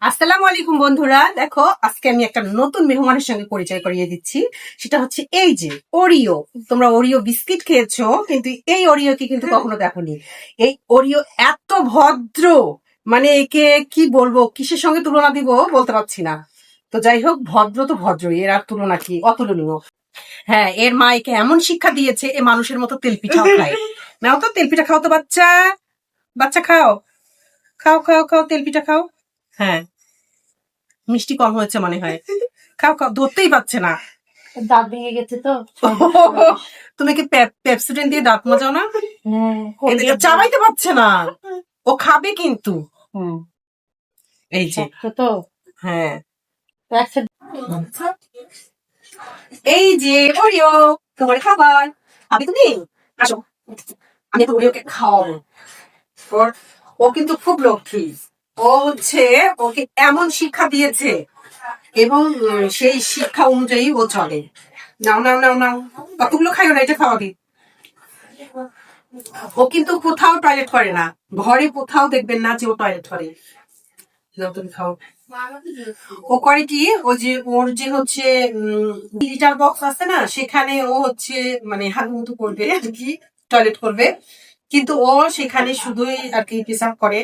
আসসালামু আলাইকুম বন্ধুরা, দেখো আজকে আমি একটা নতুন মেহমানের সঙ্গে পরিচয় করিয়ে দিচ্ছি। সেটা হচ্ছে এই যে ওরিও। তোমরা ওরিও বিস্কিট খেয়েছো, কিন্তু এই ওরিওকে কিন্তু কখনো দেখোনি। এই ওরিও এত ভদ্র, মানে একে কি বলবো, কিসের সঙ্গে তুলনা দিব বলতে পারছি না। তো যাই হোক, ভদ্র তো ভদ্রই, এর আর তুলনা কি, অতুলনীয়। হ্যাঁ, এর মা একে এমন শিক্ষা দিয়েছে, এ মানুষের মতো তেল পিঠাও খায়। নাও তো তেল পিঠা খাও তো বাচ্চা, বাচ্চা খাও, খাও খাও খাও, তেল পিঠা খাও। হ্যাঁ, মিষ্টি কম হয়েছে মনে হয়। খাও খাও, ধরতেই পারছে না। দাঁত ভেঙে গেছে তো। তুমি কি পেপসিডেন্ট দিয়ে দাঁত মাজাও না? হ্যাঁ, এদিকে চাবাইতে পারছে না, ও খাবে কিন্তু। এই যে, তো হ্যাঁ, এই যে ওরিও, তোমার খাবার। আমি তুমি আসো, আমি তো ওরিওকে খাওয়াবো। ও কিন্তু খুব লক্ষ্মী। ও হচ্ছে, ওকে এমন শিক্ষা দিয়েছে এবং সেই শিক্ষা অনুযায়ী ও চলে। নাও নাও নাও নাও, কতগুলো খাইও না, এটা খাওয়াবি। ও কিন্তু কোথাও টয়লেট করে না, ঘরে কোথাও দেখবেন না যে ও টয়লেট করে। নাও তুমি খাও। ও করে কি, ও যে ওর যে হচ্ছে লিটার বক্স আছে না, সেখানে ও হচ্ছে মানে হাত মতো করবে আর কি, টয়লেট করবে, কিন্তু ও সেখানে শুধুই আর কি পেশাব করে।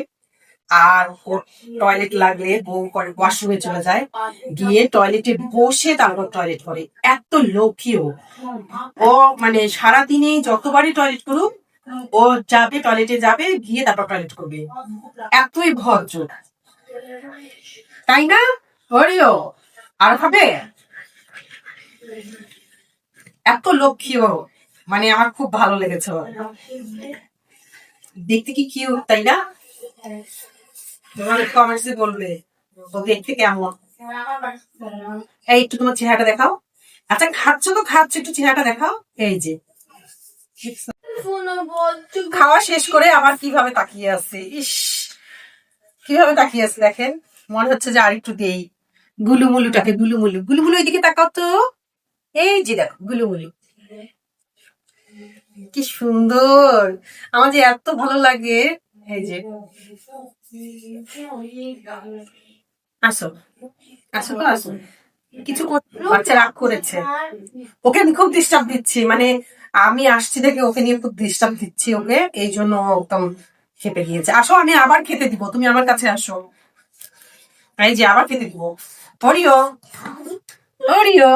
আর ওর টয়লেট লাগলে বউ করে ওয়াশরুমে চলে যায়, গিয়ে টয়লেটে বসে তারপর টয়লেট করে। এত লক্ষ্মী ও। ও মানে সারাদিনে যতবারই টয়লেট করুক, ও যাবে, টয়লেটে যাবে, গিয়ে তারপর টয়লেট করবে। এতই ভদ্র, তাই না? ওরিও আর খাবে, এত লক্ষ্মী ও, মানে আমার খুব ভালো লেগেছে ওর। দেখতে কি কিউট, তাই না? তোমার কমেন্টসে বলবে ও দেখতে কেমন। এই একটু তোমার চেহারাটা দেখাও। আচ্ছা, খাচ্ছ তো খাচ্ছ, একটু চেহারাটা দেখাও। এই যে খাওয়া শেষ করে আবার কিভাবে তাকিয়ে আছে, ইস, কিভাবে তাকিয়ে আছে দেখেন। মনে হচ্ছে যে আর একটু দেই। গুলুমুলুটাকে, গুলুমুলু, গুলুমুলু এদিকে তাকাও তো। এই যে দেখো গুলুমুলু, কি সুন্দর, আমার যে এত ভালো লাগে। এই যে, আসো আসো তো আসো। কিছু বাচ্চা রাগ করেছে, ওকে আমি খুব ডিস্টার্ব দিচ্ছি, মানে আমি আসছি দেখে ওকে নিয়ে খুব ডিস্টার্ব দিচ্ছি ওকে, এই জন্য একদম খেপে গিয়েছে। আসো, আমি আবার খেতে দিব, তুমি আমার কাছে আসো। এই যে আবার খেতে দিব। ওরিও, ওরিও,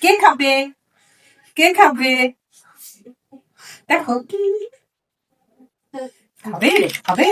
কে খাবে, কে খাবে, দেখো খাবে, খাবে।